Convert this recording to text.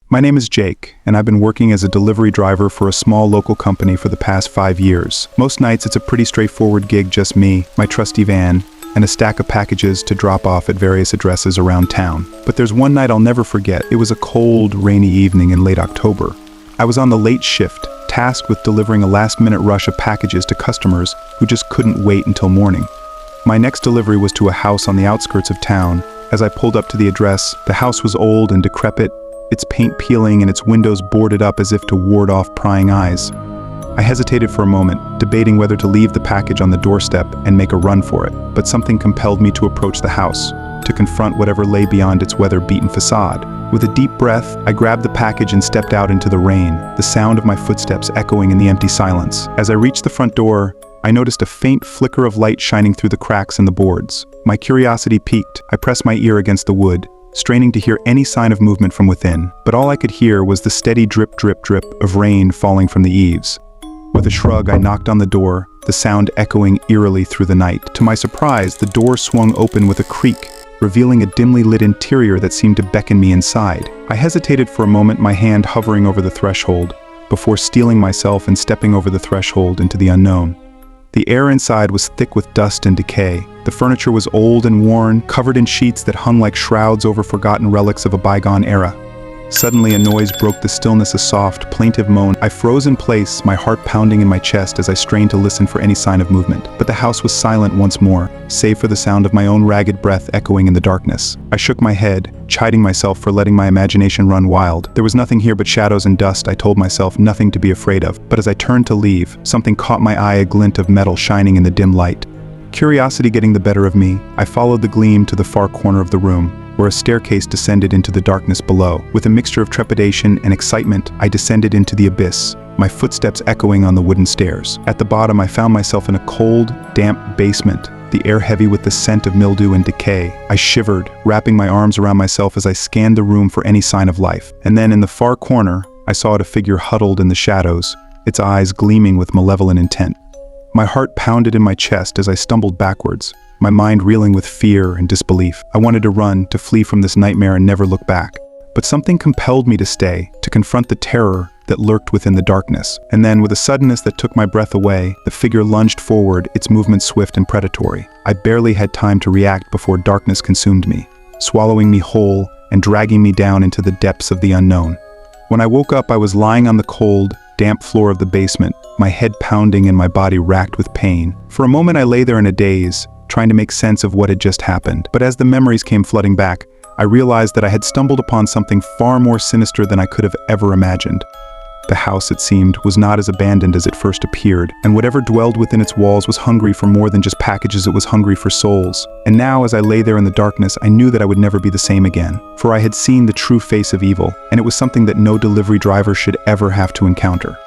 My name is Jake, and I've been working as a delivery driver for a small local company for the past 5 years. Most nights it's a pretty straightforward gig, just me, my trusty van, and a stack of packages to drop off at various addresses around town. But there's one night I'll never forget. It was a cold, rainy evening in late October. I was on the late shift, tasked with delivering a last-minute rush of packages to customers who just couldn't wait until morning. My next delivery was to a house on the outskirts of town. As I pulled up to the address, the house was old and decrepit, its paint peeling and its windows boarded up as if to ward off prying eyes. I hesitated for a moment, debating whether to leave the package on the doorstep and make a run for it, but something compelled me to approach the house, to confront whatever lay beyond its weather-beaten facade. With a deep breath, I grabbed the package and stepped out into the rain, the sound of my footsteps echoing in the empty silence. As I reached the front door, I noticed a faint flicker of light shining through the cracks in the boards. My curiosity piqued. I pressed my ear against the wood, straining to hear any sign of movement from within, but all I could hear was the steady drip, drip, drip of rain falling from the eaves. With a shrug, I knocked on the door, the sound echoing eerily through the night. To my surprise, the door swung open with a creak, revealing a dimly lit interior that seemed to beckon me inside. I hesitated for a moment, my hand hovering over the threshold, before steeling myself and stepping over the threshold into the unknown. The air inside was thick with dust and decay. The furniture was old and worn, covered in sheets that hung like shrouds over forgotten relics of a bygone era. Suddenly, a noise broke the stillness, a soft, plaintive moan. I froze in place, my heart pounding in my chest as I strained to listen for any sign of movement. But the house was silent once more, save for the sound of my own ragged breath echoing in the darkness. I shook my head, chiding myself for letting my imagination run wild. There was nothing here but shadows and dust, I told myself, nothing to be afraid of. But as I turned to leave, something caught my eye, a glint of metal shining in the dim light. Curiosity getting the better of me, I followed the gleam to the far corner of the room, where a staircase descended into the darkness below. With a mixture of trepidation and excitement, I descended into the abyss, my footsteps echoing on the wooden stairs. At the bottom, I found myself in a cold, damp basement, the air heavy with the scent of mildew and decay. I shivered, wrapping my arms around myself as I scanned the room for any sign of life. And then in the far corner, I saw a figure huddled in the shadows, its eyes gleaming with malevolent intent. My heart pounded in my chest as I stumbled backwards, my mind reeling with fear and disbelief. I wanted to run, to flee from this nightmare and never look back. But something compelled me to stay, to confront the terror that lurked within the darkness. And then, with a suddenness that took my breath away, the figure lunged forward, its movements swift and predatory. I barely had time to react before darkness consumed me, swallowing me whole and dragging me down into the depths of the unknown. When I woke up, I was lying on the cold, damp floor of the basement, my head pounding and my body racked with pain. For a moment I lay there in a daze, trying to make sense of what had just happened. But as the memories came flooding back, I realized that I had stumbled upon something far more sinister than I could have ever imagined. The house, it seemed, was not as abandoned as it first appeared, and whatever dwelled within its walls was hungry for more than just packages, it was hungry for souls. And now, as I lay there in the darkness, I knew that I would never be the same again, for I had seen the true face of evil, and it was something that no delivery driver should ever have to encounter.